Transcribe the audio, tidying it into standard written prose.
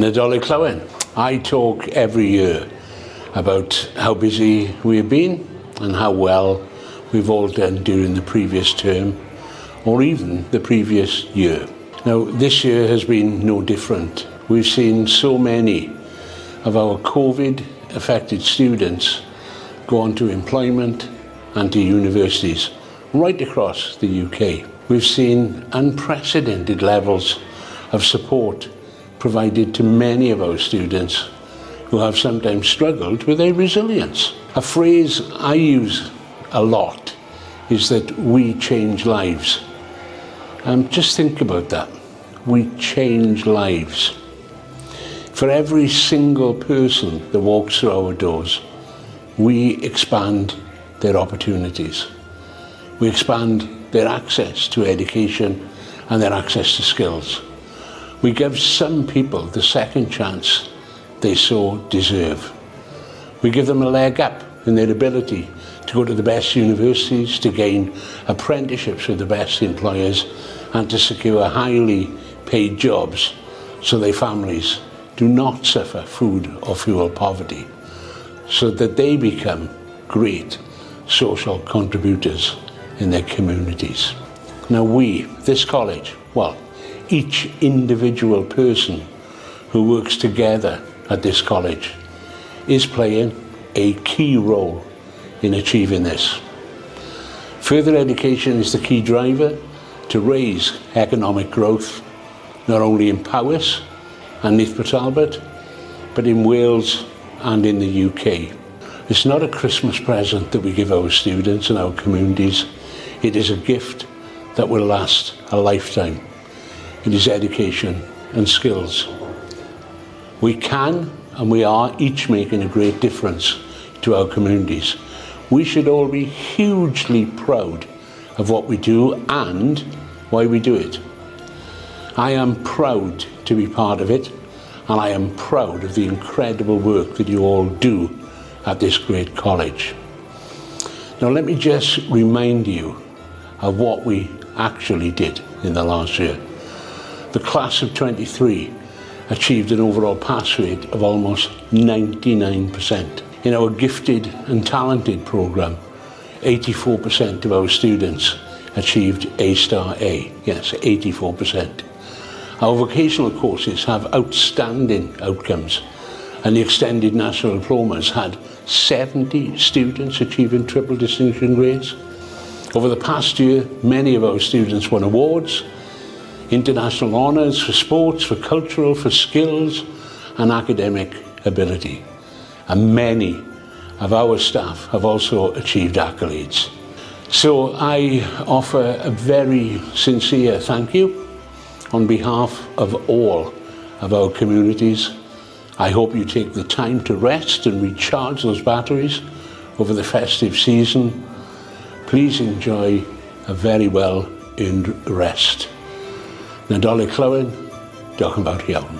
Nadolig Clywyn. I talk every year about how busy we've been and how well we've all done during the previous term or even the previous year. Now, this year has been no different. We've seen so many of our COVID-affected students go on to employment and to universities right across the UK. We've seen unprecedented levels of support provided to many of our students who have sometimes struggled with their resilience. A phrase I use a lot is that we change lives. Just think about that. We change lives. For every single person that walks through our doors, we expand their opportunities. We expand their access to education and their access to skills. We give some people the second chance they so deserve. We give them a leg up in their ability to go to the best universities, to gain apprenticeships with the best employers, and to secure highly paid jobs so their families do not suffer food or fuel poverty, so that they become great social contributors in their communities. Now we, this college, well, each individual person who works together at this college is playing a key role in achieving this. Further education is the key driver to raise economic growth, not only in Powys and Neath Talbot, but in Wales and in the UK. It's not a Christmas present that we give our students and our communities. It is a gift that will last a lifetime. It is education and skills. We can and we are each making a great difference to our communities. We should all be hugely proud of what we do and why we do it. I am proud to be part of it, and I am proud of the incredible work that you all do at this great college. Now let me just remind you of what we actually did in the last year. The class of 23 achieved an overall pass rate of almost 99%. In our gifted and talented programme, 84% of our students achieved A*A. Yes, 84%. Our vocational courses have outstanding outcomes, and the extended national diplomas had 70 students achieving triple distinction grades. Over the past year, many of our students won awards, international honours for sports, for cultural, for skills and academic ability. And many of our staff have also achieved accolades. So I offer a very sincere thank you on behalf of all of our communities. I hope you take the time to rest and recharge those batteries over the festive season. Please enjoy a very well-earned rest. Nadolig Clywyn, diolch yn fawr iawn.